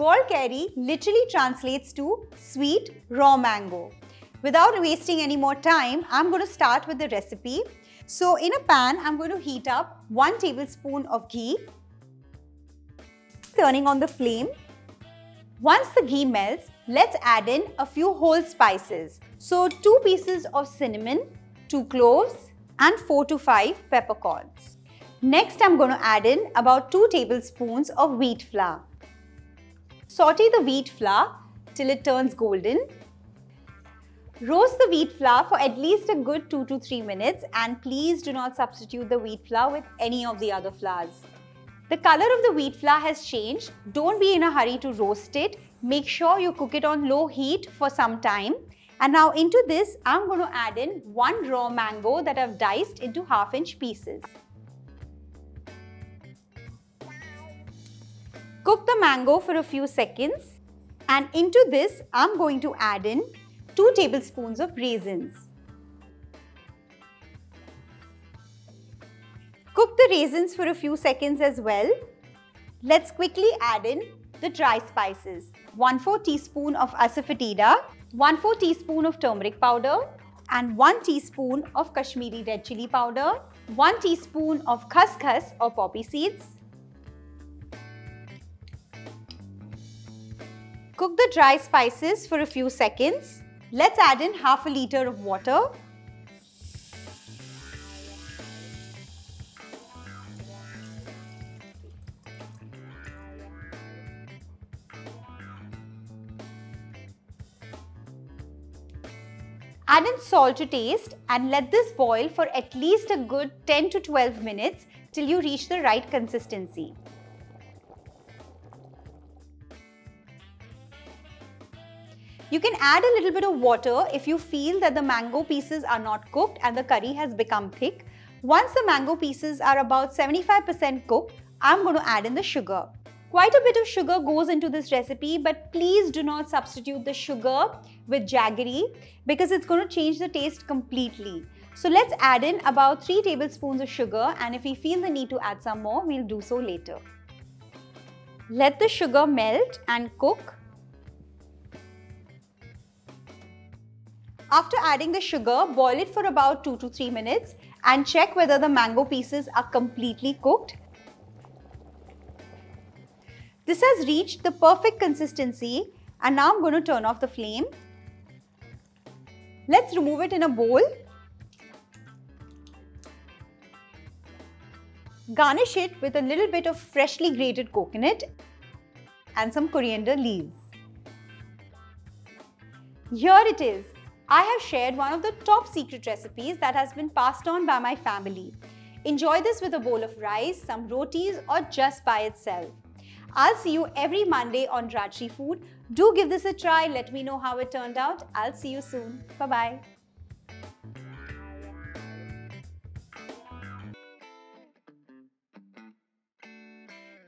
Gol Keri literally translates to sweet raw mango. Without wasting any more time, I'm going to start with the recipe. So in a pan, I'm going to heat up 1 tablespoon of ghee. Turning on the flame. Once the ghee melts, let's add in a few whole spices. So 2 pieces of cinnamon, 2 cloves and 4 to 5 peppercorns. Next, I'm going to add in about 2 tablespoons of wheat flour. Saute the wheat flour till it turns golden. Roast the wheat flour for at least a good 2 to 3 minutes, and please do not substitute the wheat flour with any of the other flours. The color of the wheat flour has changed. Don't be in a hurry to roast it. Make sure you cook it on low heat for some time. And now into this, I'm going to add in 1 raw mango that I've diced into 1/2 inch pieces. Cook the mango for a few seconds, and into this I'm going to add in 2 tablespoons of raisins. Cook the raisins for a few seconds as well. Let's quickly add in the dry spices. 1/4 teaspoon of Asafoetida, 1/4 teaspoon of turmeric powder and 1 teaspoon of Kashmiri red chilli powder, 1 teaspoon of khaskhas or poppy seeds. Cook the dry spices for a few seconds. Let's add in 1/2 liter of water. Add in salt to taste and let this boil for at least a good 10 to 12 minutes till you reach the right consistency. You can add a little bit of water if you feel that the mango pieces are not cooked and the curry has become thick. Once the mango pieces are about 75% cooked, I'm going to add in the sugar. Quite a bit of sugar goes into this recipe, but please do not substitute the sugar with jaggery because it's going to change the taste completely. So let's add in about 3 tablespoons of sugar, and if we feel the need to add some more, we'll do so later. Let the sugar melt and cook. After adding the sugar, boil it for about 2 to 3 minutes and check whether the mango pieces are completely cooked. This has reached the perfect consistency, and now I'm going to turn off the flame. Let's remove it in a bowl. Garnish it with a little bit of freshly grated coconut and some coriander leaves. Here it is. I have shared one of the top secret recipes that has been passed on by my family. Enjoy this with a bowl of rice, some rotis, or just by itself. I'll see you every Monday on Rajshri Food. Do give this a try. Let me know how it turned out. I'll see you soon. Bye-bye.